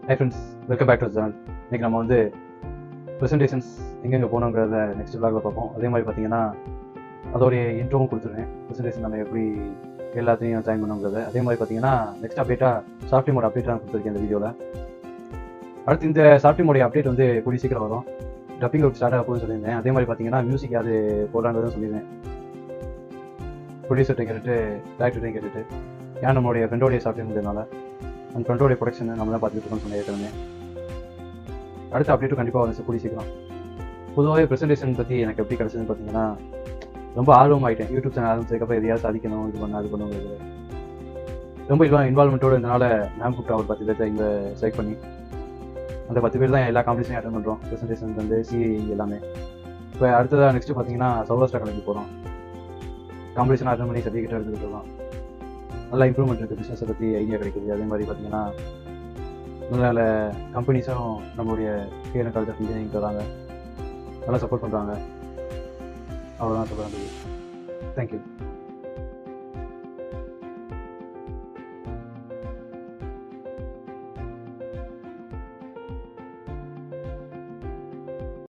High friends, welcome back to channel. இன்றைக்கி நம்ம வந்து ப்ரெசன்டேஷன்ஸ் எங்கெங்கே போகணுங்கிறத நெக்ஸ்ட் விளாகில் பார்ப்போம். அதே மாதிரி பார்த்தீங்கன்னா அதோடைய இன்ட்ரோவும் கொடுத்துருவேன். ப்ரெசன்டேஷன் நம்ம எப்படி எல்லாத்தையும் ஜாயின் பண்ணுங்கிறது. அதே மாதிரி பார்த்தீங்கன்னா நெக்ஸ்ட் அப்டேட்டாக சாஃப்ட்வேர் அப்டேட்டாக கொடுத்துருக்கேன் இந்த வீடியோவில். அடுத்து இந்த சாஃப்ட்வேர் அப்டேட் வந்து கூடிய சீக்கிரம் வரும். டப்பிங் ஒர்க் ஸ்டார்ட் ஆக போகுதுன்னு சொல்லியிருந்தேன். அதே மாதிரி பார்த்தீங்கன்னா மியூசிக் அது போடலான்றதும் சொல்லியிருந்தேன். ப்ரொடியூசர்கிட்ட கேட்டுட்டு டேரக்டர்கிட்ட கேட்டுட்டு ஏன் நம்மளுடைய ஃப்ரெண்டோடைய சாஃப்ட்வேர்னால அந்த ஃப்ரெண்டோடைய ப்ரொடக்ஷன் நம்ம தான் பார்த்துட்டு இருக்கோம்னு சொல்லி ஏற்கனவே. அடுத்த அப்டேட்டும் கண்டிப்பாக வந்து கூடிய சீக்கிரம். பொதுவாகவே ப்ரெசன்டேஷன் பற்றி எனக்கு எப்படி கிடச்சதுன்னு பார்த்தீங்கன்னா ரொம்ப ஆர்வமாயிட்டேன். யூடியூப் சேனல் ஆரம்பிச்சதுக்கப்புறம் எதையாவது சாதிக்கணும், இது பண்ண அது பண்ணுங்கிறது ரொம்ப இன்வால்மெண்ட்டோடு இருந்தனால மேம் கூப்பிட்டு ஒரு 10 பேர்த்தை இங்கே செலக்ட் பண்ணி அந்த 10 பேர் தான் எல்லா காம்படிஷனையும் அட்டன் பண்ணுறோம். ப்ரெசன்டேஷன் வந்து சிஏ எல்லாமே. இப்போ அடுத்ததாக நெக்ஸ்ட்டு பார்த்தீங்கன்னா சௌராஷ்டிரா கிளம்பி போகிறோம். காம்படிஷன் அட்டன் பண்ணி சர்டிஃபிகேட் எடுத்துக்கிட்டு இருக்கோம். நல்லா இம்ப்ரூவ்மெண்ட் இருக்குது, பிஸ்னஸை பற்றி ஐடியா கிடைக்குது. அதே மாதிரி பார்த்தீங்கன்னா நல்ல கம்பெனிஸும் நம்மளுடைய கேஎன் காலேஜ் ஆஃப் இன்ஜினியரிங் தராங்க, நல்லா சப்போர்ட் பண்ணுறாங்க. அவ்வளோதான் சொல்ல வேண்டியது. தேங்க்யூ.